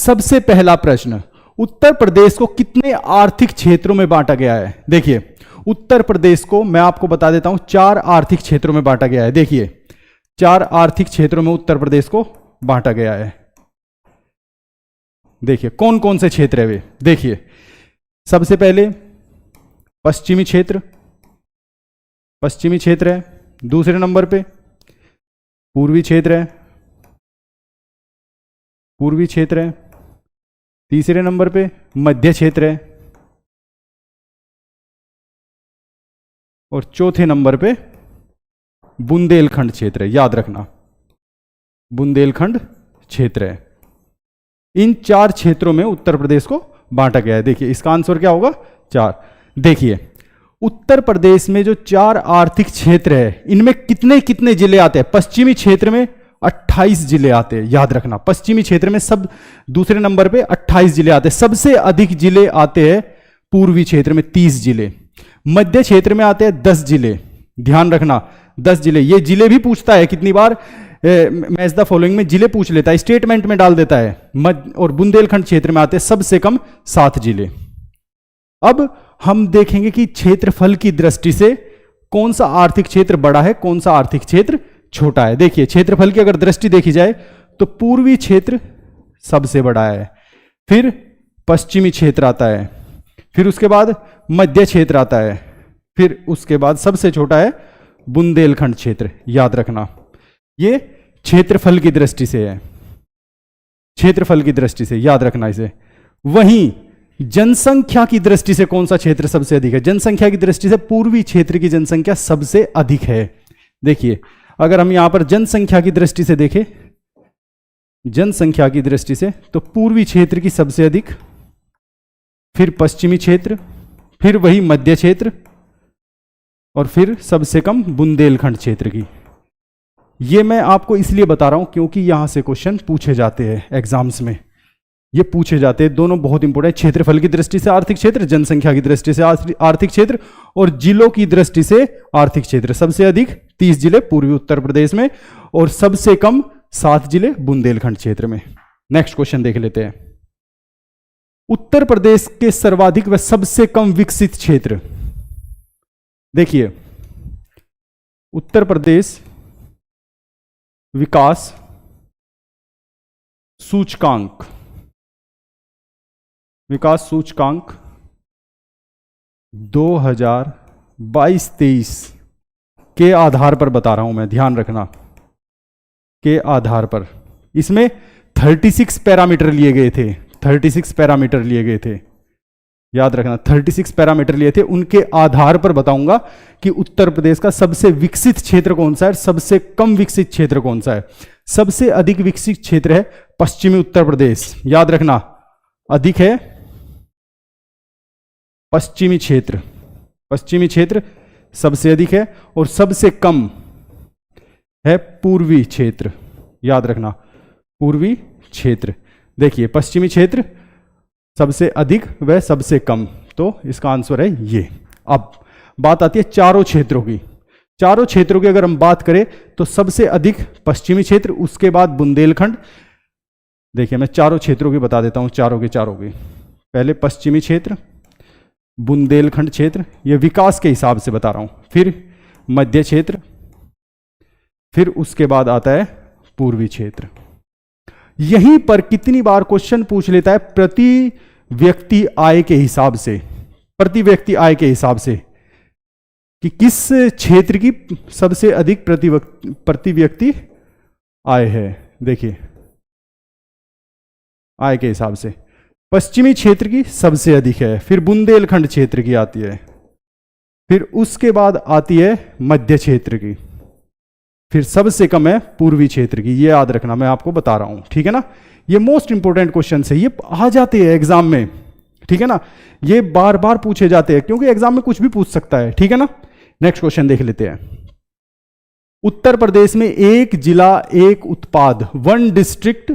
सबसे पहला प्रश्न, उत्तर प्रदेश को कितने आर्थिक क्षेत्रों में बांटा गया है? देखिए, उत्तर प्रदेश को मैं आपको बता देता हूं 4 आर्थिक क्षेत्रों में बांटा गया है। देखिए, 4 आर्थिक क्षेत्रों में उत्तर प्रदेश को बांटा गया है। देखिए कौन कौन से क्षेत्र है वे। देखिए, सबसे पहले पश्चिमी क्षेत्र, पश्चिमी क्षेत्र है। दूसरे नंबर पे पूर्वी क्षेत्र है, पूर्वी क्षेत्र है। तीसरे नंबर पे मध्य क्षेत्र है और चौथे नंबर पे बुंदेलखंड क्षेत्र है। याद रखना, बुंदेलखंड क्षेत्र है। इन 4 क्षेत्रों में उत्तर प्रदेश को बांटा गया है। देखिए इसका आंसर क्या होगा? 4। देखिए, उत्तर प्रदेश में जो 4 आर्थिक क्षेत्र है, इनमें कितने कितने जिले आते हैं? पश्चिमी क्षेत्र में 28 जिले आते हैं। याद रखना, पश्चिमी क्षेत्र में सब दूसरे नंबर पे 28 जिले आते हैं। सबसे अधिक जिले आते हैं पूर्वी क्षेत्र में 30 जिले। मध्य क्षेत्र में आते हैं 10 जिले। ध्यान रखना, 10 जिले। ये जिले भी पूछता है कितनी बार, मैच द फॉलोइंग में जिले पूछ लेता है, स्टेटमेंट में डाल देता है। और बुंदेलखंड क्षेत्र में आते हैं सबसे कम 7 जिले। अब हम देखेंगे कि क्षेत्रफल की दृष्टि से कौन सा आर्थिक क्षेत्र बड़ा है, कौन सा आर्थिक क्षेत्र छोटा है। देखिए, क्षेत्रफल की अगर दृष्टि देखी जाए तो पूर्वी क्षेत्र सबसे बड़ा है, फिर पश्चिमी क्षेत्र आता है, फिर उसके बाद मध्य क्षेत्र आता है, फिर उसके बाद सबसे छोटा है बुंदेलखंड क्षेत्र। याद रखना, ये क्षेत्रफल की दृष्टि से है, क्षेत्रफल की दृष्टि से याद रखना इसे। वहीं जनसंख्या की दृष्टि से कौन सा क्षेत्र सबसे अधिक है? जनसंख्या की दृष्टि से पूर्वी क्षेत्र की जनसंख्या सबसे अधिक है। देखिए, अगर हम यहां पर जनसंख्या की दृष्टि से देखें, जनसंख्या की दृष्टि से तो पूर्वी क्षेत्र की सबसे अधिक, फिर पश्चिमी क्षेत्र, फिर वही मध्य क्षेत्र और फिर सबसे कम बुंदेलखंड क्षेत्र की। ये मैं आपको इसलिए बता रहा हूं क्योंकि यहां से क्वेश्चन पूछे जाते हैं एग्जाम्स में, ये पूछे जाते हैं। दोनों बहुत इंपॉर्टेंट, क्षेत्रफल की दृष्टि से आर्थिक क्षेत्र, जनसंख्या की दृष्टि से आर्थिक क्षेत्र और जिलों की दृष्टि से आर्थिक क्षेत्र। सबसे अधिक 30 जिले पूर्वी उत्तर प्रदेश में और सबसे कम 7 जिले बुंदेलखंड क्षेत्र में। नेक्स्ट क्वेश्चन देख लेते हैं। उत्तर प्रदेश के सर्वाधिक व सबसे कम विकसित क्षेत्र। देखिए, उत्तर प्रदेश विकास सूचकांक, विकास सूचकांक 2022-23 के आधार पर बता रहा हूं मैं, ध्यान रखना, के आधार पर। इसमें 36 पैरामीटर लिए गए थे, 36 पैरामीटर लिए गए थे। याद रखना, 36 पैरामीटर लिए थे। उनके आधार पर बताऊंगा कि उत्तर प्रदेश का सबसे विकसित क्षेत्र कौन सा है, सबसे कम विकसित क्षेत्र कौन सा है। सबसे अधिक विकसित क्षेत्र है पश्चिमी उत्तर प्रदेश। याद रखना, अधिक है पश्चिमी क्षेत्र, पश्चिमी क्षेत्र सबसे अधिक है और सबसे कम है पूर्वी क्षेत्र। याद रखना, पूर्वी क्षेत्र। देखिए, पश्चिमी क्षेत्र सबसे अधिक व सबसे कम, तो इसका आंसर है ये। अब बात आती है चारों क्षेत्रों की। चारों क्षेत्रों की अगर हम बात करें तो सबसे अधिक पश्चिमी क्षेत्र, उसके बाद बुंदेलखंड। देखिए, मैं चारों क्षेत्रों की बता देता हूं, चारों की। पहले पश्चिमी क्षेत्र, बुंदेलखंड क्षेत्र, ये विकास के हिसाब से बता रहा हूं, फिर मध्य क्षेत्र, फिर उसके बाद आता है पूर्वी क्षेत्र। यहीं पर कितनी बार क्वेश्चन पूछ लेता है प्रति व्यक्ति आय के हिसाब से, प्रति व्यक्ति आय के हिसाब से, कि किस क्षेत्र की सबसे अधिक प्रति व्यक्ति आय है। देखिए, आय के हिसाब से पश्चिमी क्षेत्र की सबसे अधिक है, फिर बुंदेलखंड क्षेत्र की आती है, फिर उसके बाद आती है मध्य क्षेत्र की, फिर सबसे कम है पूर्वी क्षेत्र की। ये याद रखना, मैं आपको बता रहा हूं, ठीक है ना। ये मोस्ट इंपोर्टेंट क्वेश्चन है, ये आ जाते हैं एग्जाम में, ठीक है ना। ये बार बार पूछे जाते हैं क्योंकि एग्जाम में कुछ भी पूछ सकता है, ठीक है ना। नेक्स्ट क्वेश्चन देख लेते हैं। उत्तर प्रदेश में एक जिला एक उत्पाद, 1 डिस्ट्रिक्ट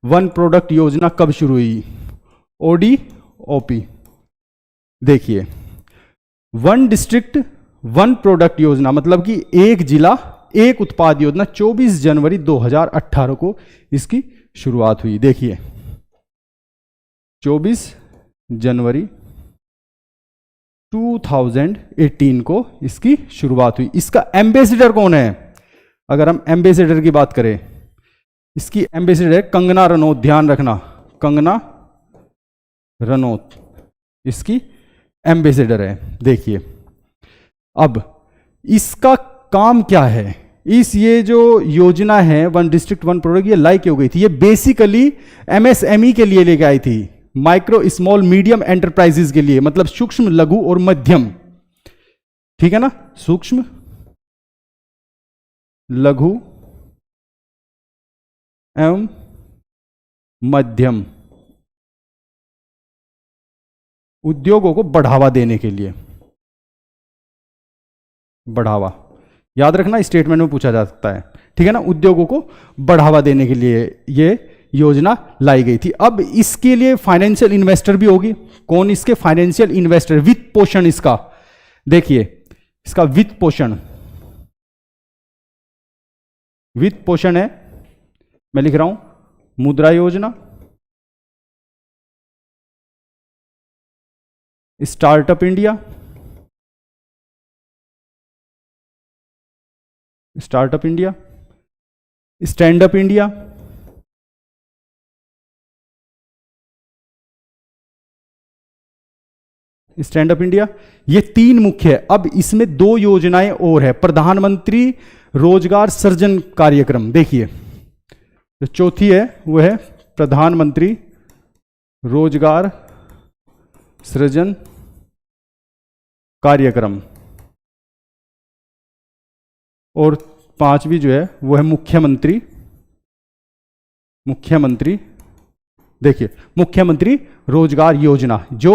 1 प्रोडक्ट योजना कब शुरू हुई? ODOP। देखिए, 1 डिस्ट्रिक्ट 1 प्रोडक्ट योजना मतलब कि एक जिला एक उत्पाद योजना 24 जनवरी 2018 को इसकी शुरुआत हुई। देखिए, 24 जनवरी 2018 को इसकी शुरुआत हुई। इसका एम्बेसडर कौन है? अगर हम एम्बेसडर की बात करें, इसकी एम्बेसडर है कंगना रनौत। ध्यान रखना, कंगना रनौत इसकी एम्बेसडर है। देखिए अब इसका काम क्या है? ये जो योजना है वन डिस्ट्रिक्ट वन प्रोडक्ट, ये लाइक हो गई थी। ये बेसिकली एमएसएमई के लिए लेके आई थी, माइक्रो स्मॉल मीडियम एंटरप्राइजेज के लिए, मतलब सूक्ष्म लघु और मध्यम। ठीक है ना, सूक्ष्म लघु एवं मध्यम उद्योगों को बढ़ावा देने के लिए। बढ़ावा याद रखना, स्टेटमेंट में पूछा जा सकता है। ठीक है ना, उद्योगों को बढ़ावा देने के लिए ये योजना लाई गई थी। अब इसके लिए फाइनेंशियल इन्वेस्टर भी होगी। कौन इसके फाइनेंशियल इन्वेस्टर? वित्त पोषण इसका, देखिए इसका वित्त पोषण, वित्त पोषण है, मैं लिख रहा हूं मुद्रा योजना, startup India, startup India, stand up India, stand up India, ये तीन मुख्य है। अब इसमें दो योजनाएं और है, प्रधानमंत्री रोजगार सृजन कार्यक्रम। देखिए जो चौथी है वो है प्रधानमंत्री रोजगार सृजन कार्यक्रम, और पांचवी जो है वो है मुख्यमंत्री, मुख्यमंत्री, देखिए मुख्यमंत्री रोजगार योजना जो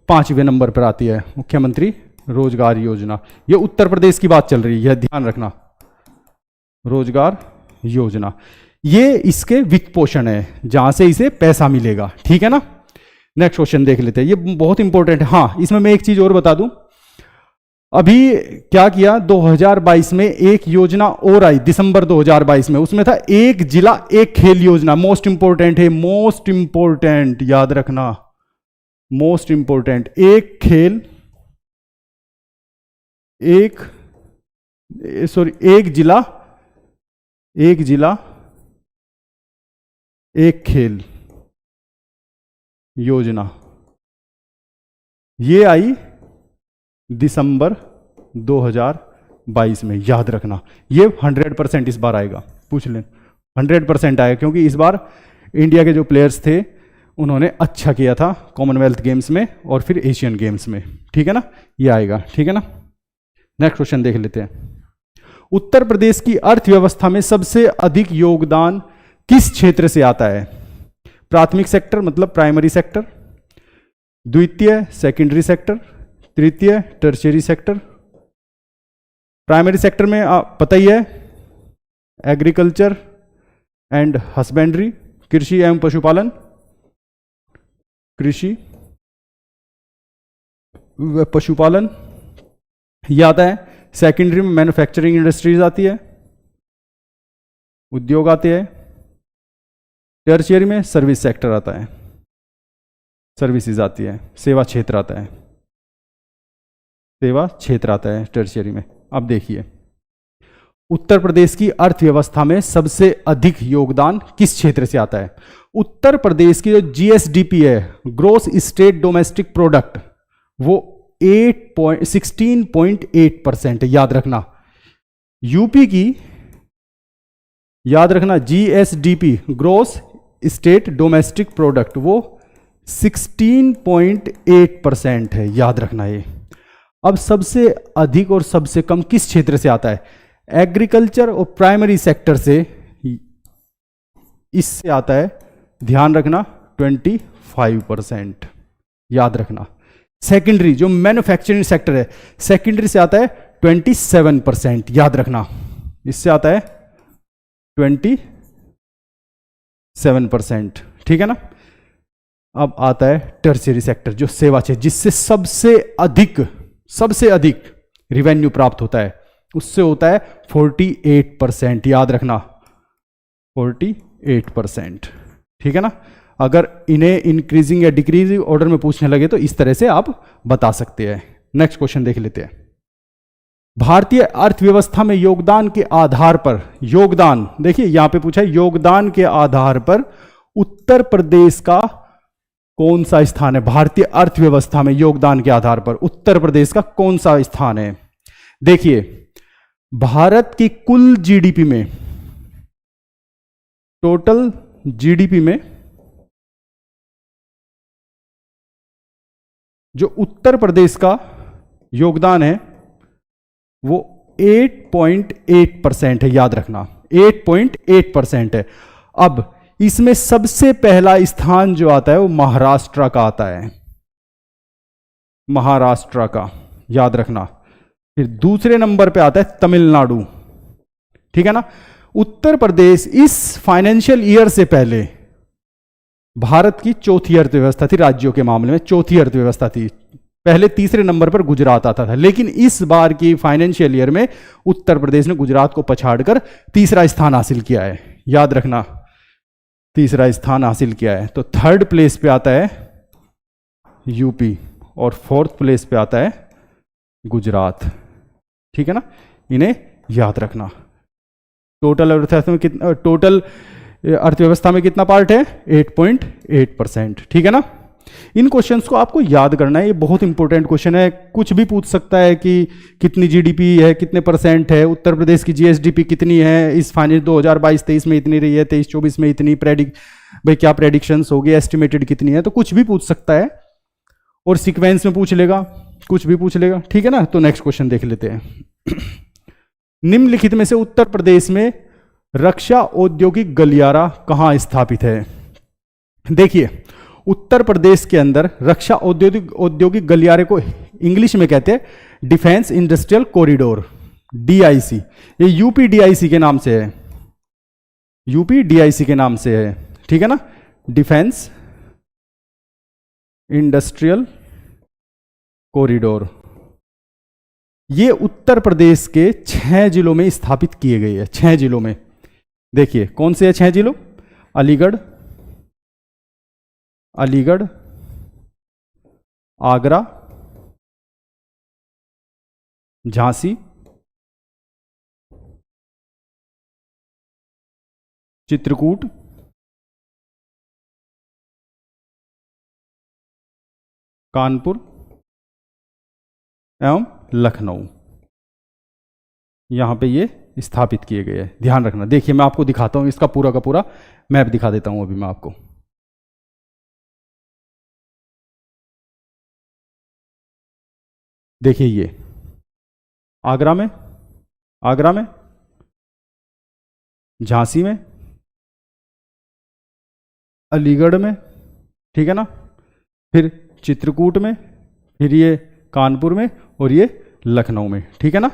5वें नंबर पर आती है, मुख्यमंत्री रोजगार योजना। ये उत्तर प्रदेश की बात चल रही है, यह ध्यान रखना, रोजगार योजना। ये इसके वित्त पोषण है, जहां से इसे पैसा मिलेगा। ठीक है ना, नेक्स्ट क्वेश्चन देख लेते हैं, ये बहुत इंपॉर्टेंट है। हाँ, इसमें मैं एक चीज और बता दूं, अभी क्या किया 2022 में एक योजना और आई दिसंबर 2022 में, उसमें था एक जिला एक खेल योजना। मोस्ट इंपॉर्टेंट है, मोस्ट इंपॉर्टेंट, याद रखना, मोस्ट इंपॉर्टेंट। एक खेल एक जिला एक खेल योजना, ये आई दिसंबर 2022 में। याद रखना, ये 100% इस बार आएगा, पूछ लें 100% आएगा, क्योंकि इस बार इंडिया के जो प्लेयर्स थे उन्होंने अच्छा किया था कॉमनवेल्थ गेम्स में और फिर एशियन गेम्स में। ठीक है ना, ये आएगा। ठीक है ना, नेक्स्ट क्वेश्चन देख लेते हैं। उत्तर प्रदेश की अर्थव्यवस्था में सबसे अधिक योगदान किस क्षेत्र से आता है? प्राथमिक सेक्टर मतलब प्राइमरी सेक्टर, द्वितीय सेकेंडरी सेक्टर, तृतीय टर्शियरी सेक्टर। प्राइमरी सेक्टर में पता ही है, एग्रीकल्चर एंड हस्बेंड्री, कृषि एवं पशुपालन, कृषि व पशुपालन ये आता है। सेकेंडरी में मैन्युफैक्चरिंग इंडस्ट्रीज आती है, उद्योग आते हैं। टर्शियरी में सर्विस सेक्टर आता है, सर्विसेज आती है, सेवा क्षेत्र आता है, सेवा क्षेत्र आता है टर्शियरी में। अब देखिए, उत्तर प्रदेश की अर्थव्यवस्था में सबसे अधिक योगदान किस क्षेत्र से आता है? उत्तर प्रदेश की जो जीएसडीपी है, ग्रोस स्टेट डोमेस्टिक प्रोडक्ट, वो 16.8% है। याद रखना, यूपी की, याद रखना, GSDP gross state domestic product वो 16.8% है। याद रखना ये। अब सबसे अधिक और सबसे कम किस क्षेत्र से आता है? एग्रीकल्चर और प्राइमरी सेक्टर से, इससे आता है, ध्यान रखना, 25%। याद रखना। सेकेंडरी जो मैन्युफैक्चरिंग सेक्टर है, सेकेंडरी से आता है 27%। याद रखना, इससे आता है 27%। ठीक है ना। अब आता है टर्शियरी सेक्टर जो सेवा क्षेत्र, जिससे सबसे अधिक रिवेन्यू प्राप्त होता है, उससे होता है 48%। याद रखना, 48%। ठीक है ना। अगर इन्हें इंक्रीजिंग या डिक्रीजिंग ऑर्डर में पूछने लगे तो इस तरह से आप बता सकते हैं। नेक्स्ट क्वेश्चन देख लेते हैं। भारतीय अर्थव्यवस्था में योगदान के आधार पर, योगदान देखिए यहां पे पूछा है, योगदान के आधार पर उत्तर प्रदेश का कौन सा स्थान है? भारतीय अर्थव्यवस्था में योगदान के आधार पर उत्तर प्रदेश का कौन सा स्थान है? देखिए भारत की कुल जीडीपी में, टोटल जीडीपी में जो उत्तर प्रदेश का योगदान है वो 8.8% है, याद रखना 8.8% है। अब इसमें सबसे पहला स्थान जो आता है वो महाराष्ट्र का आता है, महाराष्ट्र का, याद रखना। फिर दूसरे नंबर पे आता है तमिलनाडु, ठीक है ना। उत्तर प्रदेश इस फाइनेंशियल ईयर से पहले भारत की चौथी अर्थव्यवस्था थी, राज्यों के मामले में चौथी अर्थव्यवस्था थी। पहले तीसरे नंबर पर गुजरात आता था, लेकिन इस बार की फाइनेंशियल ईयर में उत्तर प्रदेश ने गुजरात को पछाड़कर तीसरा स्थान हासिल किया है, याद रखना तीसरा स्थान हासिल किया है। तो थर्ड प्लेस पे आता है यूपी और फोर्थ प्लेस पे आता है गुजरात, ठीक है ना, इन्हें याद रखना। टोटल अर्थव्यवस्था में कितना पार्ट है? 8.8%, ठीक है ना। इन क्वेश्चंस को आपको याद करना है, ये बहुत इंपॉर्टेंट क्वेश्चन है। कुछ भी पूछ सकता है कि कितनी जीडीपी है, कितने परसेंट है, उत्तर प्रदेश की जीएसडीपी कितनी है, इस फाइनेंस 2022-23 में इतनी रही है, 23-24 में इतनी, भाई क्या प्रेडिक्शंस होगी, एस्टिमेटेड कितनी है, तो कुछ भी पूछ सकता है। और सीक्वेंस में पूछ लेगा, कुछ भी पूछ लेगा, ठीक है ना। तो नेक्स्ट क्वेश्चन देख लेते हैं। निम्नलिखित में से उत्तर प्रदेश में रक्षा औद्योगिक गलियारा कहां स्थापित है? देखिए उत्तर प्रदेश के अंदर रक्षा औद्योगिक गलियारे को इंग्लिश में कहते हैं डिफेंस इंडस्ट्रियल कॉरिडोर, डीआईसी। ये यूपी डीआईसी के नाम से है, यूपी डीआईसी के नाम से है, ठीक है ना, डिफेंस इंडस्ट्रियल कॉरिडोर। ये उत्तर प्रदेश के 6 जिलों में स्थापित किए गए हैं, 6 जिलों में। देखिए कौन से है 6 जिलों? अलीगढ़, आगरा, झांसी, चित्रकूट, कानपुर एवं लखनऊ। यहां पे ये स्थापित किए गए हैं, ध्यान रखना। देखिए मैं आपको दिखाता हूं, इसका पूरा का पूरा मैप दिखा देता हूं अभी मैं आपको। देखिए ये आगरा में, झांसी में, अलीगढ़ में, ठीक है ना, फिर चित्रकूट में, फिर ये कानपुर में और ये लखनऊ में, ठीक है ना।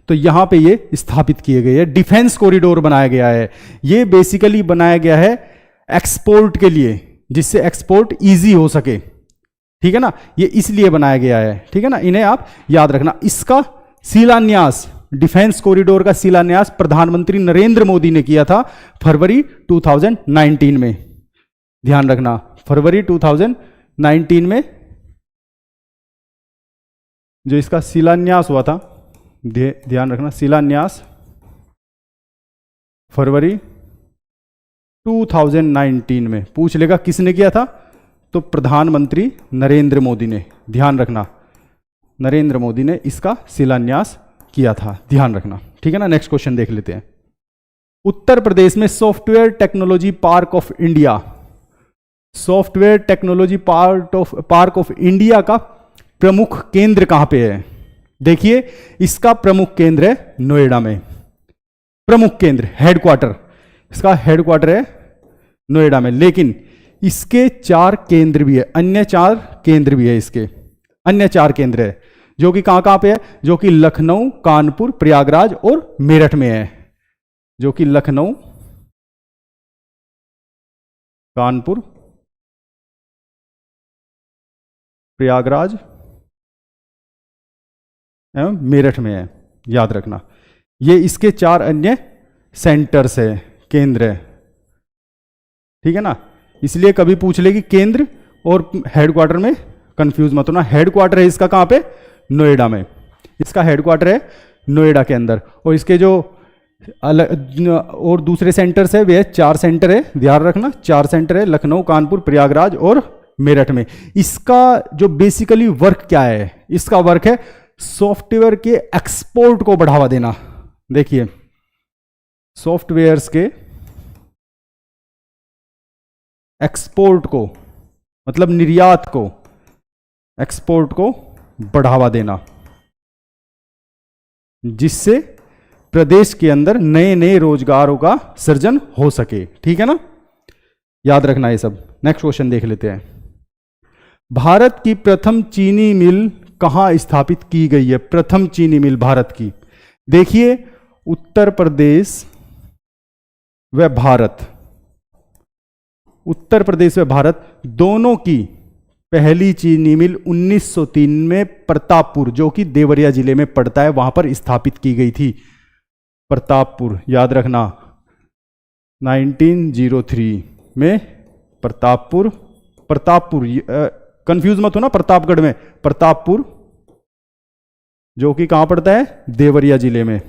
तो यहां पे ये स्थापित किए गए हैं, डिफेंस कॉरिडोर बनाया गया है। ये बेसिकली बनाया गया है एक्सपोर्ट के लिए, जिससे एक्सपोर्ट इजी हो सके, ठीक है ना, ये इसलिए बनाया गया है, ठीक है ना, इन्हें आप याद रखना। इसका शिलान्यास, डिफेंस कॉरिडोर का शिलान्यास प्रधानमंत्री नरेंद्र मोदी ने किया था फरवरी 2019 में, ध्यान रखना फरवरी 2019 में जो इसका शिलान्यास हुआ था, ध्यान रखना शिलान्यास फरवरी 2019 में। पूछ लेगा किसने किया था, तो प्रधानमंत्री नरेंद्र मोदी ने, ध्यान रखना नरेंद्र मोदी ने इसका शिलान्यास किया था, ध्यान रखना, ठीक है ना। नेक्स्ट क्वेश्चन देख लेते हैं। उत्तर प्रदेश में software technology park of India, software technology park of India का प्रमुख केंद्र कहां पे है? देखिए इसका प्रमुख केंद्र है नोएडा में, प्रमुख केंद्र, हेडक्वार्टर, इसका हेडक्वार्टर है नोएडा में। लेकिन इसके 4 केंद्र भी है, अन्य 4 केंद्र भी है, इसके अन्य 4 केंद्र है, जो कि कहां पे है? जो कि लखनऊ, कानपुर, प्रयागराज और मेरठ में है, जो कि लखनऊ, कानपुर, प्रयागराज एवं मेरठ में है, याद रखना। ये इसके 4 अन्य सेंटर्स है, केंद्र है, ठीक है ना। इसलिए कभी पूछ लेगी केंद्र और हेडक्वार्टर में कंफ्यूज मत होना। हेडक्वार्टर है इसका कहाँ पे, नोएडा में, इसका हेडक्वार्टर है नोएडा के अंदर। और इसके जो अलग और दूसरे सेंटर्स है वे 4 सेंटर है, ध्यान रखना 4 सेंटर है, लखनऊ, कानपुर, प्रयागराज और मेरठ में। इसका जो बेसिकली वर्क क्या है, इसका वर्क है सॉफ्टवेयर के एक्सपोर्ट को बढ़ावा देना। देखिए सॉफ्टवेयर्स के एक्सपोर्ट को, मतलब निर्यात को, एक्सपोर्ट को बढ़ावा देना, जिससे प्रदेश के अंदर नए नए रोजगारों का सृजन हो सके। ठीक है ना, याद रखना ये सब। नेक्स्ट क्वेश्चन देख लेते हैं। भारत की प्रथम चीनी मिल कहां स्थापित की गई है? प्रथम चीनी मिल भारत की, देखिए उत्तर प्रदेश व भारत, उत्तर प्रदेश व भारत दोनों की पहली चीनी मिल 1903 में प्रतापपुर, जो कि देवरिया जिले में पड़ता है, वहां पर स्थापित की गई थी। प्रतापपुर, याद रखना 1903 में प्रतापपुर, प्रतापपुर कंफ्यूज मत हो ना प्रतापगढ़ में, प्रतापपुर जो कि कहां पड़ता है, देवरिया जिले में,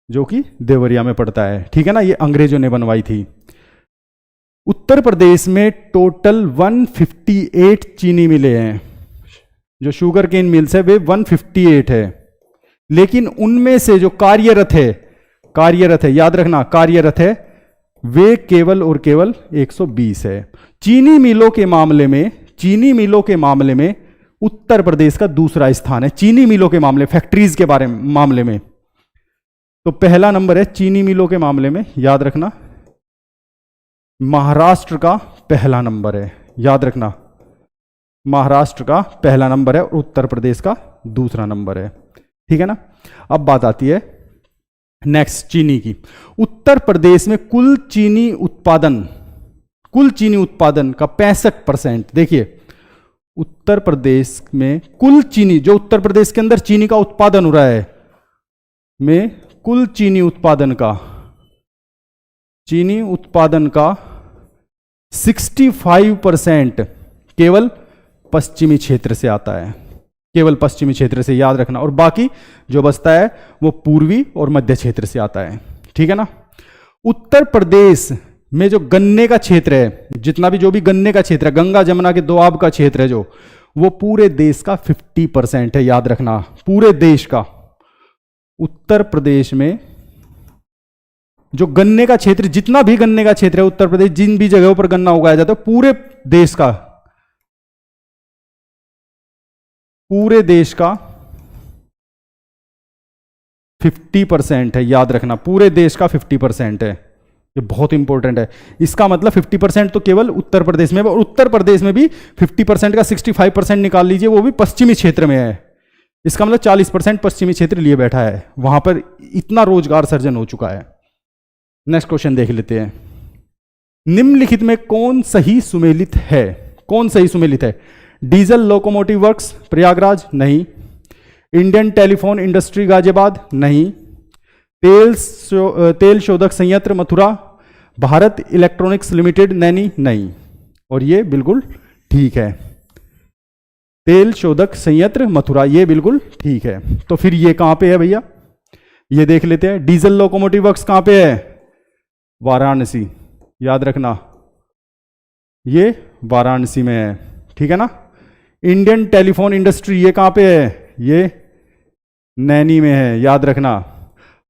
जो कि देवरिया में पड़ता है। ठीक है ना, ये अंग्रेजों ने बनवाई थी। उत्तर प्रदेश में टोटल 158 चीनी मिलें हैं, जो शुगर केन मिल्स है वे 158 है, लेकिन उनमें से जो कार्यरत है, याद रखना कार्यरत है, वे केवल और केवल 120 है। चीनी मिलों के मामले में उत्तर प्रदेश का दूसरा स्थान है। चीनी मिलों के मामले, फैक्ट्रीज के मामले में तो पहला नंबर है चीनी मिलों के मामले में, याद रखना महाराष्ट्र का पहला नंबर है, याद रखना महाराष्ट्र का पहला नंबर है और उत्तर प्रदेश का दूसरा नंबर है। ठीक है ना, अब बात आती है नेक्स्ट चीनी की। उत्तर प्रदेश में कुल चीनी उत्पादन का 65%, देखिए उत्तर प्रदेश में कुल चीनी, जो उत्तर प्रदेश के अंदर चीनी का उत्पादन हो रहा है, में कुल चीनी उत्पादन का 65% केवल पश्चिमी क्षेत्र से आता है, केवल पश्चिमी क्षेत्र से, याद रखना। और बाकी जो बचता है वो पूर्वी और मध्य क्षेत्र से आता है। ठीक है ना, उत्तर प्रदेश में जो गन्ने का क्षेत्र है, जितना भी जो भी गन्ने का क्षेत्र है, गंगा जमुना के दोआब का क्षेत्र है जो, वो पूरे देश का 50% है, याद रखना पूरे देश का। उत्तर प्रदेश में जो गन्ने का क्षेत्र, जितना भी गन्ने का क्षेत्र है उत्तर प्रदेश, जिन भी जगहों पर गन्ना उगाया जाता है, पूरे देश का 50% है, याद रखना पूरे देश का 50% है। ये बहुत इंपॉर्टेंट है। इसका मतलब 50% तो केवल उत्तर प्रदेश में, और उत्तर प्रदेश में भी 50% का 65% निकाल लीजिए, वो भी पश्चिमी क्षेत्र में है। इसका मतलब 40% पश्चिमी क्षेत्र लिए बैठा है, वहां पर इतना रोजगार सर्जन हो चुका है। नेक्स्ट क्वेश्चन देख लेते हैं। निम्नलिखित में कौन सही सुमेलित है? डीजल लोकोमोटिव वर्क्स प्रयागराज, नहीं। इंडियन टेलीफोन इंडस्ट्री गाजियाबाद, नहीं। तेल शोधक संयंत्र मथुरा, भारत इलेक्ट्रॉनिक्स लिमिटेड, नैनी, नहीं। और ये बिल्कुल ठीक है, तेल शोधक संयंत्र मथुरा, ये बिल्कुल ठीक है। तो फिर ये कहां पे है भैया, ये देख लेते हैं। डीजल लोकोमोटिव वर्क्स कहां पे है? वाराणसी, याद रखना ये वाराणसी में है। ठीक है ना। इंडियन टेलीफोन इंडस्ट्री ये कहां पे है? ये नैनी में है, याद रखना।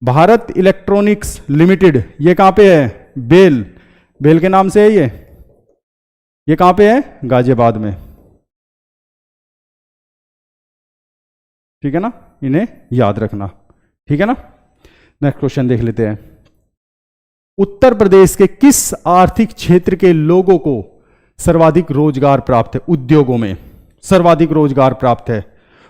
भारत इलेक्ट्रॉनिक्स लिमिटेड ये कहां पे है? बेल के नाम से है ये कहां पे है? गाजियाबाद में। ठीक है ना, इन्हें याद रखना। ठीक है ना। नेक्स्ट क्वेश्चन देख लेते हैं। उत्तर प्रदेश के किस आर्थिक क्षेत्र के लोगों को सर्वाधिक रोजगार प्राप्त है? उद्योगों में सर्वाधिक रोजगार प्राप्त है,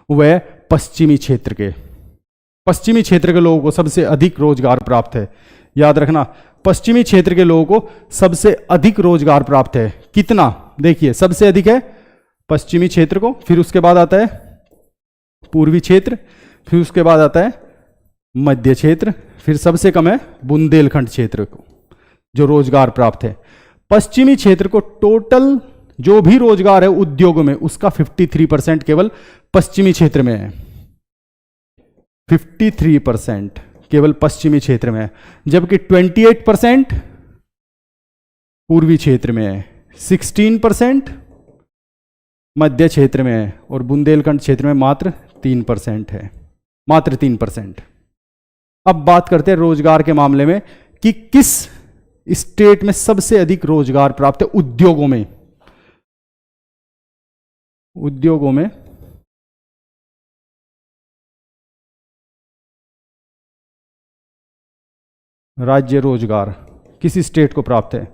वह पश्चिमी क्षेत्र के लोगों को सबसे अधिक रोजगार प्राप्त है। याद रखना, पश्चिमी क्षेत्र के लोगों को सबसे अधिक रोजगार प्राप्त है। कितना? देखिए, सबसे अधिक है पश्चिमी क्षेत्र को, फिर उसके बाद आता है पूर्वी क्षेत्र, फिर उसके बाद आता है मध्य क्षेत्र, फिर सबसे कम है बुंदेलखंड क्षेत्र को जो रोजगार प्राप्त है। पश्चिमी क्षेत्र को टोटल जो भी रोजगार है उद्योगों में उसका 53% केवल पश्चिमी क्षेत्र में है। 53% केवल पश्चिमी क्षेत्र में है, जबकि 28% पूर्वी क्षेत्र में है, 16% मध्य क्षेत्र में है और बुंदेलखंड क्षेत्र में मात्र 3% है, मात्र 3%। अब बात करते हैं रोजगार के मामले में कि किस स्टेट में सबसे अधिक रोजगार प्राप्त है उद्योगों में। उद्योगों में राज्य रोजगार किस स्टेट को प्राप्त है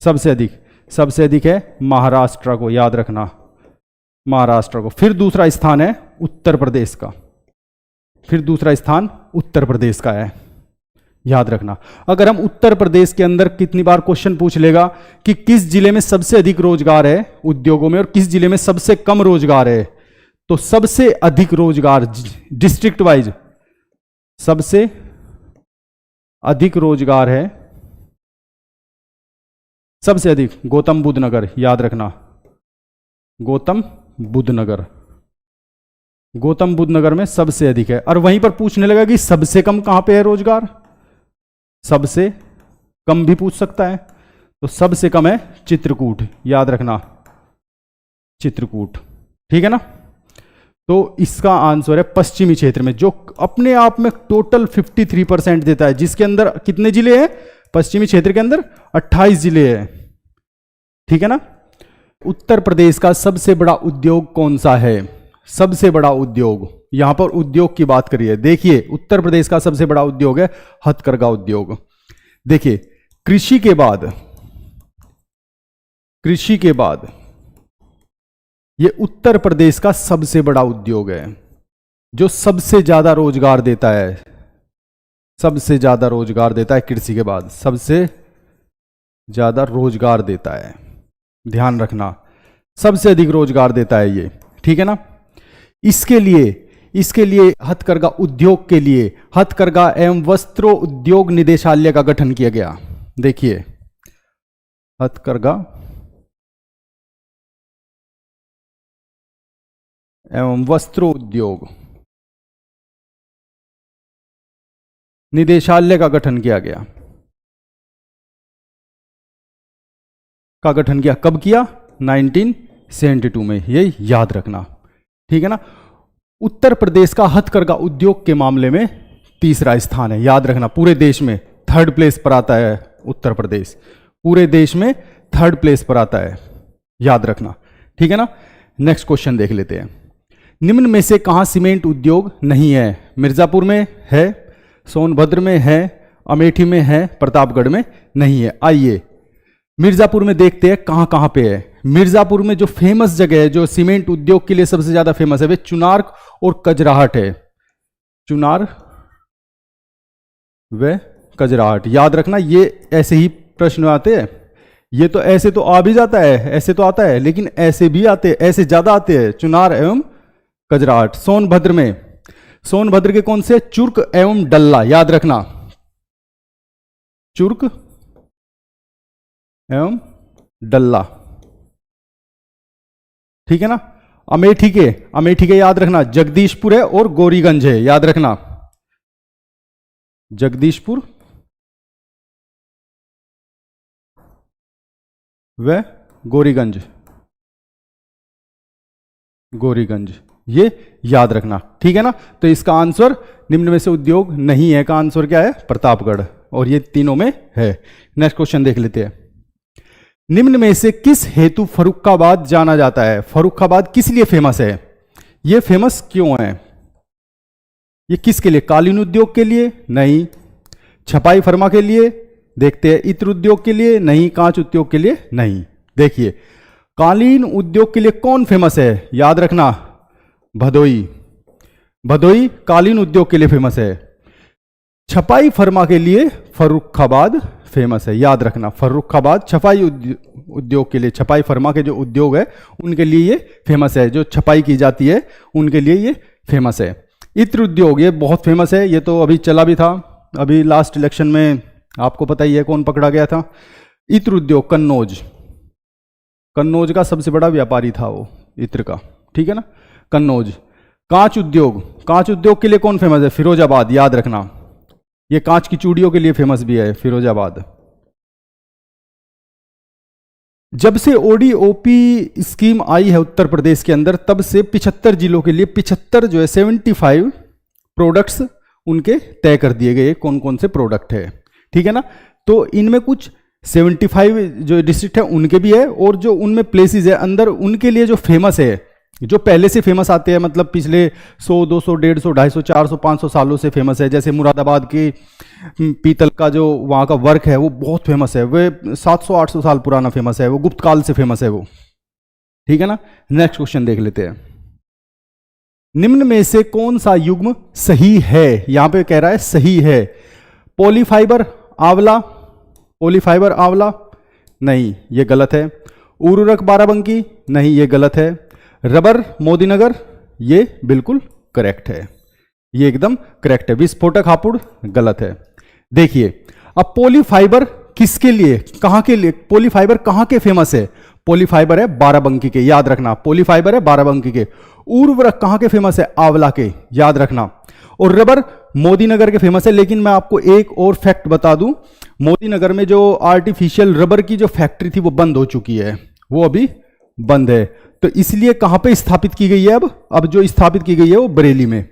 सबसे अधिक? सबसे अधिक है महाराष्ट्र को, याद रखना, महाराष्ट्र को। फिर दूसरा स्थान है उत्तर प्रदेश का, फिर दूसरा स्थान उत्तर प्रदेश का है, याद रखना। अगर हम उत्तर प्रदेश के अंदर कितनी बार क्वेश्चन पूछ लेगा कि किस जिले में सबसे अधिक रोजगार है उद्योगों में और किस जिले में सबसे कम रोजगार है, तो सबसे अधिक रोजगार डिस्ट्रिक्ट वाइज सबसे अधिक रोजगार है, सबसे अधिक गौतम बुद्ध नगर, याद रखना, गौतम बुद्ध नगर, गौतम बुद्ध नगर में सबसे अधिक है। और वहीं पर पूछने लगा कि सबसे कम कहां पे है रोजगार, सबसे कम भी पूछ सकता है, तो सबसे कम है चित्रकूट, याद रखना, चित्रकूट, ठीक है ना। तो इसका आंसर है पश्चिमी क्षेत्र में, जो अपने आप में टोटल 53% देता है, जिसके अंदर कितने जिले हैं पश्चिमी क्षेत्र के अंदर? 28 जिले हैं, ठीक है ना। उत्तर प्रदेश का सबसे बड़ा उद्योग कौन सा है? सबसे बड़ा उद्योग, यहां पर उद्योग की बात करिए, देखिए उत्तर प्रदेश का सबसे बड़ा उद्योग है हथकरघा उद्योग। देखिए कृषि के बाद ये उत्तर प्रदेश का सबसे बड़ा उद्योग है, जो सबसे ज्यादा रोजगार देता है, सबसे ज्यादा रोजगार देता है कृषि के बाद, सबसे ज्यादा रोजगार देता है, ध्यान रखना, सबसे अधिक रोजगार देता है ये, ठीक है ना। इसके लिए हथकरघा उद्योग के लिए हथकरघा एवं वस्त्रो उद्योग निदेशालय का गठन किया गया। देखिए हथकरघा एवं वस्त्रो उद्योग निदेशालय का गठन किया गया, का गठन किया कब किया? 1972 में, ये याद रखना, ठीक है ना। उत्तर प्रदेश का हथकरघा उद्योग के मामले में तीसरा स्थान है, याद रखना, पूरे देश में 3rd प्लेस पर आता है उत्तर प्रदेश, पूरे देश में 3rd प्लेस पर आता है, याद रखना, ठीक है ना। नेक्स्ट क्वेश्चन देख लेते हैं। निम्न में से कहां सीमेंट उद्योग नहीं है? मिर्जापुर में है, सोनभद्र में है, अमेठी में है, प्रतापगढ़ में नहीं है। आइए मिर्जापुर में देखते हैं कहां कहां पे है। मिर्जापुर में जो फेमस जगह है, जो सीमेंट उद्योग के लिए सबसे ज्यादा फेमस है, वे चुनार और कजराहट है, चुनार व कजराहट, याद रखना। ये ऐसे ही प्रश्न आते हैं, ये तो ऐसे तो आ भी जाता है, ऐसे तो आता है, लेकिन ऐसे भी आते हैं, ऐसे ज्यादा आते हैं, चुनार एवं कजराहट। सोनभद्र में, सोनभद्र के कौन से? चुर्क एवं डल्ला, याद रखना, चुर्क एवं डल्ला, ठीक है ना। अमेठी के याद रखना जगदीशपुर है और गौरीगंज है, याद रखना, जगदीशपुर व गौरीगंज, ये याद रखना, ठीक है ना। तो इसका आंसर निम्न में से उद्योग नहीं है का आंसर क्या है? प्रतापगढ़, और ये तीनों में है। नेक्स्ट क्वेश्चन देख लेते हैं। निम्न में से किस हेतु फर्रुखाबाद जाना जाता है? फर्रुखाबाद किस लिए फेमस है? ये फेमस क्यों है? ये किसके लिए? कालीन उद्योग के लिए? नहीं। छपाई फर्मा के लिए? देखते हैं। इत्र उद्योग के लिए? नहीं। कांच उद्योग के लिए? नहीं। देखिए कालीन उद्योग के लिए कौन फेमस है? याद रखना, भदोई, भदोई कालीन उद्योग के लिए फेमस है। छपाई फर्मा के लिए फर्रुखाबाद फेमस है, याद रखना, फर्रुखाबाद छपाई उद्योग के लिए, छपाई फर्मा के जो उद्योग है उनके लिए ये फेमस है, जो छपाई की जाती है उनके लिए ये फेमस है। इत्र उद्योग ये बहुत फेमस है, ये तो अभी चला भी था, अभी लास्ट इलेक्शन में आपको पता ही है कौन पकड़ा गया था। इत्र उद्योग, कन्नौज, कन्नौज का सबसे बड़ा व्यापारी था वो, इत्र का, ठीक है ना, कन्नौज। कांच उद्योग, कांच उद्योग के लिए कौन फेमस है? फिरोजाबाद, याद रखना, ये कांच की चूड़ियों के लिए फेमस भी है फिरोजाबाद। जब से ओडीओपी स्कीम आई है उत्तर प्रदेश के अंदर, तब से 75 जिलों के लिए 75 जो है 75 प्रोडक्ट्स उनके तय कर दिए गए कौन कौन से प्रोडक्ट है, ठीक है ना। तो इनमें कुछ 75 जो डिस्ट्रिक्ट है उनके भी है, और जो उनमें प्लेसेस है अंदर उनके लिए जो फेमस है, जो पहले से फेमस आते हैं, मतलब पिछले 100, 200, 150, 250, 400, 500 सालों से फेमस है। जैसे मुरादाबाद के पीतल का जो वहाँ का वर्क है वो बहुत फेमस है, वो 700, 800 साल पुराना फेमस है, वो गुप्त काल से फेमस है वो, ठीक है ना। नेक्स्ट क्वेश्चन देख लेते हैं। निम्न में से कौन सा युग्म सही है? यहां पे कह रहा है सही है। पॉलीफाइबर आंवला, पॉलीफाइबर आंवला, नहीं ये गलत है। उर्वरक बाराबंकी, नहीं ये गलत है। रबर मोदीनगर, ये बिल्कुल करेक्ट है, ये एकदम करेक्ट है। विस्फोटक हापुड़ गलत है। देखिए अब पॉलीफाइबर किसके लिए, कहां के लिए, पॉलीफाइबर कहां के फेमस है? पॉलीफाइबर है बाराबंकी के, याद रखना, पॉलीफाइबर है बाराबंकी के। उर्वरक कहां के फेमस है? आंवला के, याद रखना। और रबर मोदीनगर के फेमस है। लेकिन मैं आपको एक और फैक्ट बता दूं, मोदीनगर में जो आर्टिफिशियल रबर की जो फैक्ट्री थी वो बंद हो चुकी है, वो अभी बंद है। तो इसलिए कहां पे स्थापित की गई है? अब जो स्थापित की गई है वो बरेली में,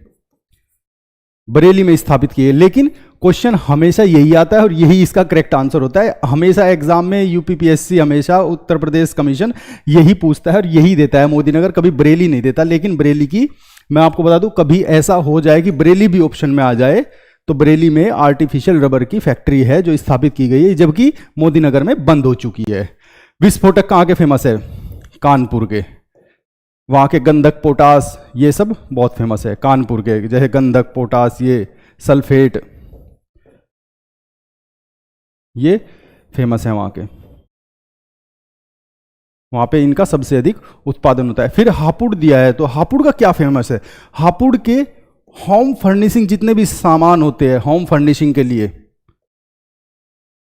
बरेली में स्थापित की है। लेकिन क्वेश्चन हमेशा यही आता है और यही इसका करेक्ट आंसर होता है। हमेशा एग्जाम में यूपीपीएससी, हमेशा उत्तर प्रदेश कमीशन यही पूछता है और यही देता है, मोदीनगर कभी बरेली नहीं देता। लेकिन बरेली की मैं आपको बता दूं, कभी ऐसा हो जाए कि बरेली भी ऑप्शन में आ जाए, तो बरेली में आर्टिफिशियल रबर की फैक्ट्री है जो स्थापित की गई है, जबकि मोदीनगर में बंद हो चुकी है। विस्फोटक कहां के फेमस है? कानपुर के, वहां के गंधक पोटास ये सब बहुत फेमस है कानपुर के, जैसे गंधक पोटास, ये सल्फेट, ये फेमस है वहां के, वहां पे इनका सबसे अधिक उत्पादन होता है। फिर हापुड़ दिया है, तो हापुड़ का क्या फेमस है? हापुड़ के होम फर्निशिंग जितने भी सामान होते हैं, होम फर्निशिंग के लिए,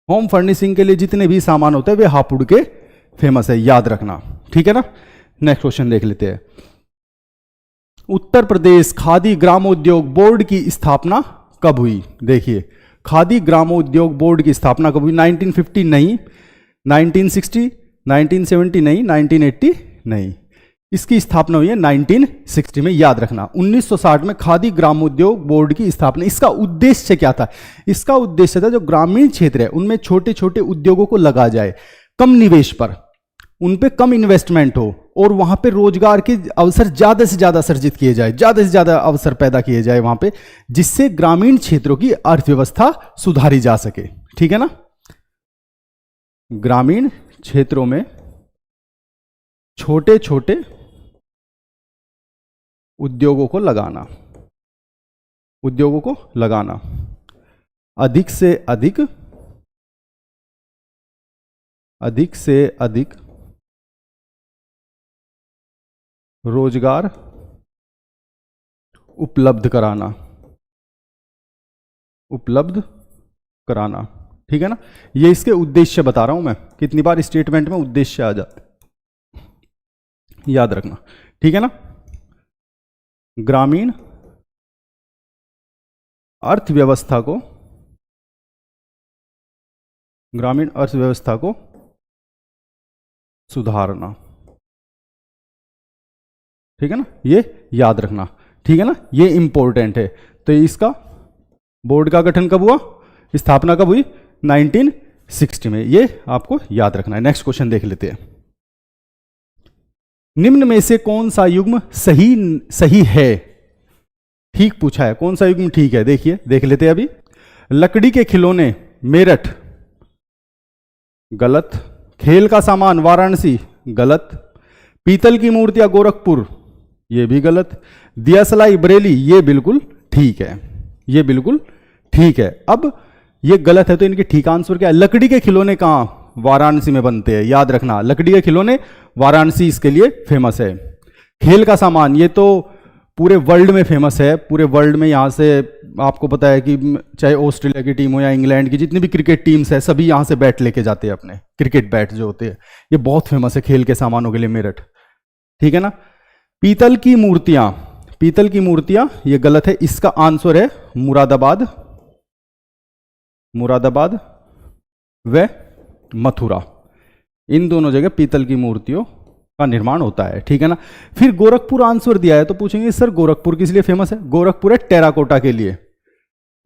होम फर्निशिंग के लिए जितने भी सामान होते हैं वे हापुड़ के फेमस है, याद रखना, ठीक है ना। नेक्स्ट क्वेश्चन देख लेते हैं। उत्तर प्रदेश खादी ग्रामोद्योग बोर्ड की स्थापना कब हुई? देखिए खादी ग्रामोद्योग बोर्ड की स्थापना कब हुई? 1950 नहीं, 1960, 1970 नहीं, 1980 नहीं। इसकी स्थापना हुई है 1960 में, याद रखना। 1960 में खादी ग्रामोद्योग बोर्ड की स्थापना। इसका उद्देश्य क्या था? इसका उद्देश्य था जो ग्रामीण क्षेत्र है उनमें छोटे छोटे उद्योगों को लगा जाए, कम निवेश पर, उन पे कम इन्वेस्टमेंट हो और वहां पे रोजगार के अवसर ज्यादा से ज्यादा सृजित किए जाए, ज्यादा से ज्यादा अवसर पैदा किए जाए वहां पे, जिससे ग्रामीण क्षेत्रों की अर्थव्यवस्था सुधारी जा सके, ठीक है ना। ग्रामीण क्षेत्रों में छोटे छोटे उद्योगों को लगाना, उद्योगों को लगाना, अधिक से अधिक रोजगार उपलब्ध कराना, ठीक है ना। ये इसके उद्देश्य बता रहा हूं मैं, कितनी बार स्टेटमेंट में उद्देश्य आ जाता है, याद रखना, ठीक है ना। ग्रामीण अर्थव्यवस्था को सुधारना, ठीक है ना, ये याद रखना, ठीक है ना, ये इंपॉर्टेंट है। तो इसका बोर्ड का गठन कब हुआ, स्थापना कब हुई? 1960 में, ये आपको याद रखना है। नेक्स्ट क्वेश्चन देख लेते हैं। निम्न में से कौन सा युग्म सही है? ठीक पूछा है, कौन सा युग्म ठीक है? देखिए देख लेते हैं अभी। लकड़ी के खिलौने मेरठ, गलत। खेल का सामान वाराणसी, गलत। पीतल की मूर्तियां गोरखपुर, ये भी गलत। दिया सलाई बरेली, ये बिल्कुल ठीक है, ये बिल्कुल ठीक है। अब ये गलत है तो इनके ठीक आंसर क्या है? लकड़ी के खिलौने कहां? वाराणसी में बनते हैं, याद रखना। लकड़ी के खिलौने वाराणसी इसके लिए फेमस है। खेल का सामान, ये तो पूरे वर्ल्ड में फेमस है, पूरे वर्ल्ड में। यहाँ से आपको पता है कि चाहे ऑस्ट्रेलिया की टीम हो या इंग्लैंड की, जितनी भी क्रिकेट टीम्स है सभी यहाँ से बैट लेके जाते हैं अपने, क्रिकेट बैट जो होते हैं। ये बहुत फेमस है खेल के सामानों के लिए मेरठ, ठीक है ना। पीतल की मूर्तियां, पीतल की मूर्तियां, ये गलत है, इसका आंसर है मुरादाबाद, मुरादाबाद व मथुरा। इन दोनों जगह पीतल की मूर्तियों का निर्माण होता है, ठीक है ना। फिर गोरखपुर आंसर दिया है तो पूछेंगे सर गोरखपुर किस लिए फेमस है? गोरखपुर है टेराकोटा के लिए,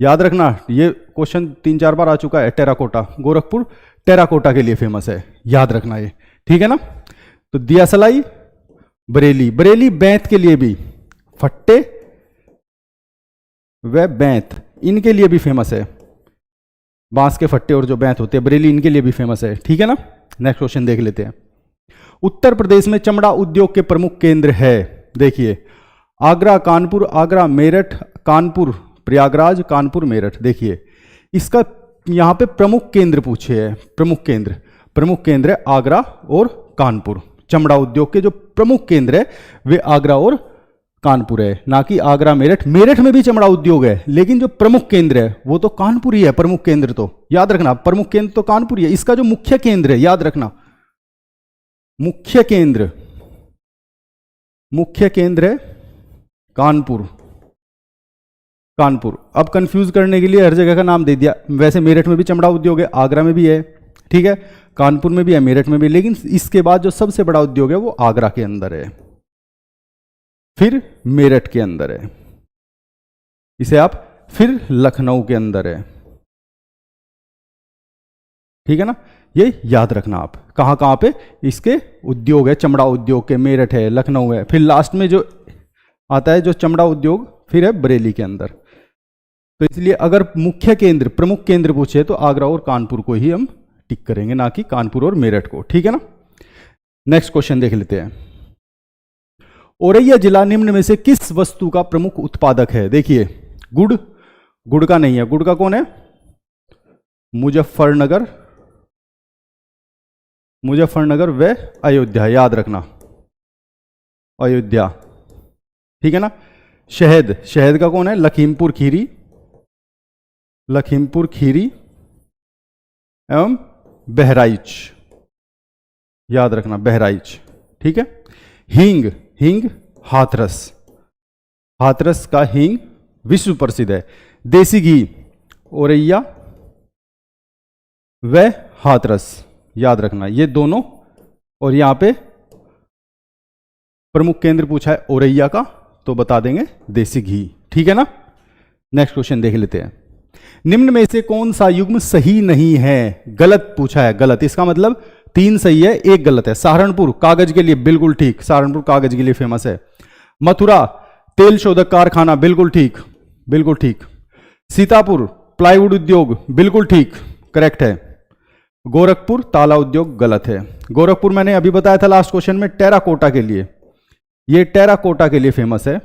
याद रखना, ये क्वेश्चन 3-4 बार आ चुका है। टेराकोटा, गोरखपुर टेराकोटा के लिए फेमस है, याद रखना ये, ठीक है ना। तो दियासलाई, बरेली, बरेली बैंत के लिए भी, फट्टे व बैंत इनके लिए भी फेमस है, बांस के फट्टे और जो बैंत होते हैं बरेली, इनके लिए भी फेमस है, ठीक है ना। नेक्स्ट क्वेश्चन देख लेते हैं। उत्तर प्रदेश में चमड़ा उद्योग के प्रमुख केंद्र है, देखिए आगरा, कानपुर, आगरा मेरठ, कानपुर प्रयागराज, कानपुर मेरठ। देखिए इसका यहां पे प्रमुख केंद्र पूछे है, प्रमुख केंद्र, प्रमुख केंद्र है आगरा और कानपुर। चमड़ा उद्योग के जो प्रमुख केंद्र है वे आगरा और कानपुर है, ना कि आगरा मेरठ। मेरठ में भी चमड़ा उद्योग है लेकिन जो प्रमुख केंद्र है वो तो कानपुर ही है। प्रमुख केंद्र तो याद रखना, प्रमुख केंद्र तो कानपुर ही है। इसका जो मुख्य केंद्र है, याद रखना, मुख्य केंद्र, मुख्य केंद्र है कानपुर, कानपुर। अब कंफ्यूज करने के लिए हर जगह का नाम दे दिया। वैसे मेरठ में भी चमड़ा उद्योग है, आगरा में भी है, ठीक है, कानपुर में भी है, मेरठ में भी, लेकिन इसके बाद जो सबसे बड़ा उद्योग है वो आगरा के अंदर है, फिर मेरठ के अंदर है, इसे आप फिर लखनऊ के अंदर है, ठीक है ना। ये याद रखना आप, कहां कहां पे इसके उद्योग है, चमड़ा उद्योग के, मेरठ है, लखनऊ है, फिर लास्ट में जो आता है जो चमड़ा उद्योग फिर है बरेली के अंदर। तो इसलिए अगर मुख्य केंद्र, प्रमुख केंद्र पूछे तो आगरा और कानपुर को ही हम टिक करेंगे, ना कि कानपुर और मेरठ को, ठीक है ना। नेक्स्ट क्वेश्चन देख लेते हैं। औरैया जिला निम्न में से किस वस्तु का प्रमुख उत्पादक है? देखिए गुड़, गुड़ का नहीं है, गुड़ का कौन है? मुजफ्फरनगर, मुजफ्फरनगर व अयोध्या, याद रखना, अयोध्या, ठीक है ना। शहद, शहद का कौन है? लखीमपुर खीरी, लखीमपुर खीरी एवं बहराइच, याद रखना, बहराइच, ठीक है। हींग, हींग हाथरस, हाथरस का हींग विश्व प्रसिद्ध है। देसी घी औरैया व हाथरस, याद रखना ये दोनों। और यहां पे प्रमुख केंद्र पूछा है औरैया का तो बता देंगे देसी घी, ठीक है ना। नेक्स्ट क्वेश्चन देख लेते हैं। निम्न में से कौन सा युग्म सही नहीं है? गलत पूछा है, गलत, इसका मतलब 3 सही है 1 गलत है। सहारनपुर कागज के लिए बिल्कुल ठीक, सहारनपुर कागज के लिए फेमस है। मथुरा तेल शोधक कारखाना, बिल्कुल ठीक, बिल्कुल ठीक। सीतापुर प्लाईवुड उद्योग, बिल्कुल ठीक, करेक्ट है। गोरखपुर ताला उद्योग, गलत है। गोरखपुर मैंने अभी बताया था लास्ट क्वेश्चन में टेराकोटा के लिए, ये टेराकोटा के लिए फेमस है।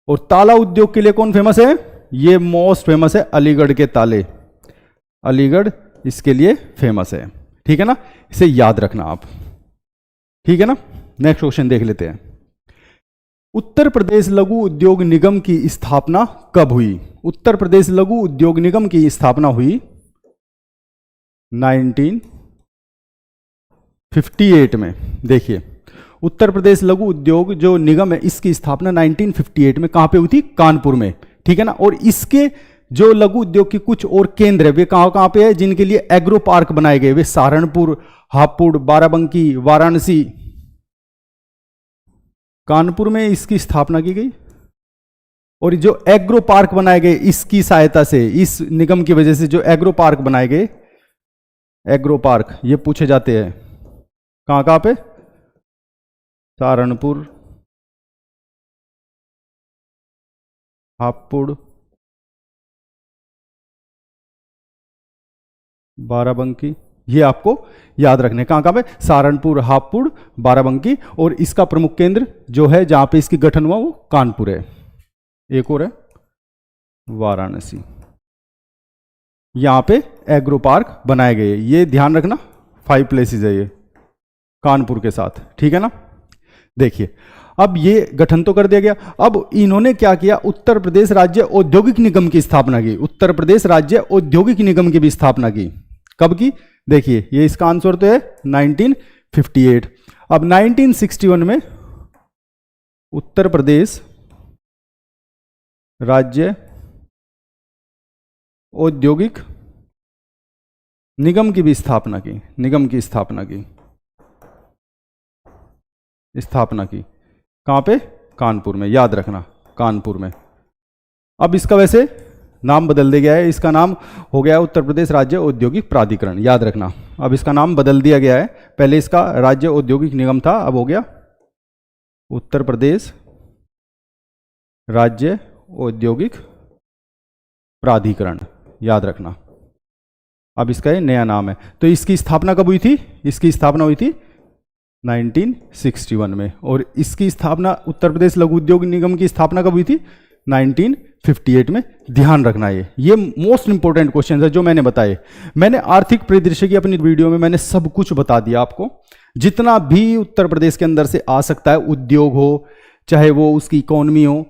और ताला उद्योग के लिए कौन फेमस है? ये मोस्ट फेमस है अलीगढ़ के ताले, अलीगढ़ इसके लिए फेमस है, ठीक है ना। इसे याद रखना आप, ठीक है ना। नेक्स्ट क्वेश्चन देख लेते हैं। उत्तर प्रदेश लघु उद्योग निगम की स्थापना कब हुई? उत्तर प्रदेश लघु उद्योग निगम की स्थापना हुई 1958 में। देखिए उत्तर प्रदेश लघु उद्योग जो निगम है इसकी स्थापना 1958 में कहां पे हुई थी? कानपुर में, ठीक है ना। और इसके जो लघु उद्योग के कुछ और केंद्र है वे कहां कहां पे है, जिनके लिए एग्रो पार्क बनाए गए, वे सहारनपुर, हापुड़, बाराबंकी, वाराणसी, कानपुर में इसकी स्थापना की गई। और जो एग्रो पार्क बनाए गए इसकी सहायता से, इस निगम की वजह से जो एग्रो पार्क बनाए गए, एग्रो पार्क ये पूछे जाते हैं कहां कहां पे? सहारनपुर, हापुड़, बाराबंकी, ये आपको याद रखने कहां कहां पे? सहारनपुर, हापुड़, बाराबंकी। और इसका प्रमुख केंद्र जो है जहां पे इसकी गठन हुआ वो कानपुर है। एक और है वाराणसी, यहां पे एग्रो पार्क बनाए गए, ये ध्यान रखना, 5 प्लेसेस है ये कानपुर के साथ, ठीक है ना। देखिए अब ये गठन तो कर दिया गया। अब इन्होंने क्या किया, उत्तर प्रदेश राज्य औद्योगिक निगम की स्थापना की। उत्तर प्रदेश राज्य औद्योगिक निगम की भी स्थापना की। कब की, देखिए ये इसका आंसर तो है 1958। अब 1961 में उत्तर प्रदेश राज्य औद्योगिक निगम की भी स्थापना की। निगम की स्थापना की, स्थापना की कहां पे, कानपुर में, याद रखना कानपुर में। अब इसका वैसे नाम बदल दिया गया है, इसका नाम हो गया उत्तर प्रदेश राज्य औद्योगिक प्राधिकरण, याद रखना। अब इसका नाम बदल दिया गया है, पहले इसका राज्य औद्योगिक निगम था, अब हो गया उत्तर प्रदेश राज्य औद्योगिक प्राधिकरण, याद रखना। अब इसका ये नया नाम है। तो इसकी स्थापना कब हुई थी, इसकी स्थापना हुई थी 1961 में, और इसकी स्थापना उत्तर प्रदेश लघु उद्योग निगम की स्थापना कब हुई थी, 1958 में। ध्यान रखना ये मोस्ट इंपॉर्टेंट क्वेश्चन है जो मैंने बताए। मैंने आर्थिक परिदृश्य की अपनी वीडियो में मैंने सब कुछ बता दिया आपको, जितना भी उत्तर प्रदेश के अंदर से आ सकता है, उद्योग हो चाहे वो उसकी इकोनॉमी हो,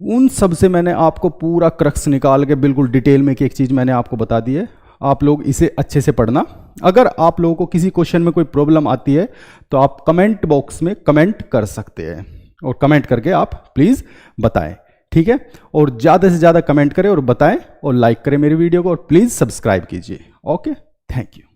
उन सब से मैंने आपको पूरा क्रक्स निकाल के बिल्कुल डिटेल में एक चीज मैंने आपको बता दी है। आप लोग इसे अच्छे से पढ़ना। अगर आप लोगों को किसी क्वेश्चन में कोई प्रॉब्लम आती है तो आप कमेंट बॉक्स में कमेंट कर सकते हैं, और कमेंट करके आप प्लीज बताएं, ठीक है। और ज्यादा से ज्यादा कमेंट करें और बताएं, और लाइक करें मेरी वीडियो को, और प्लीज सब्सक्राइब कीजिए। Okay, thank you.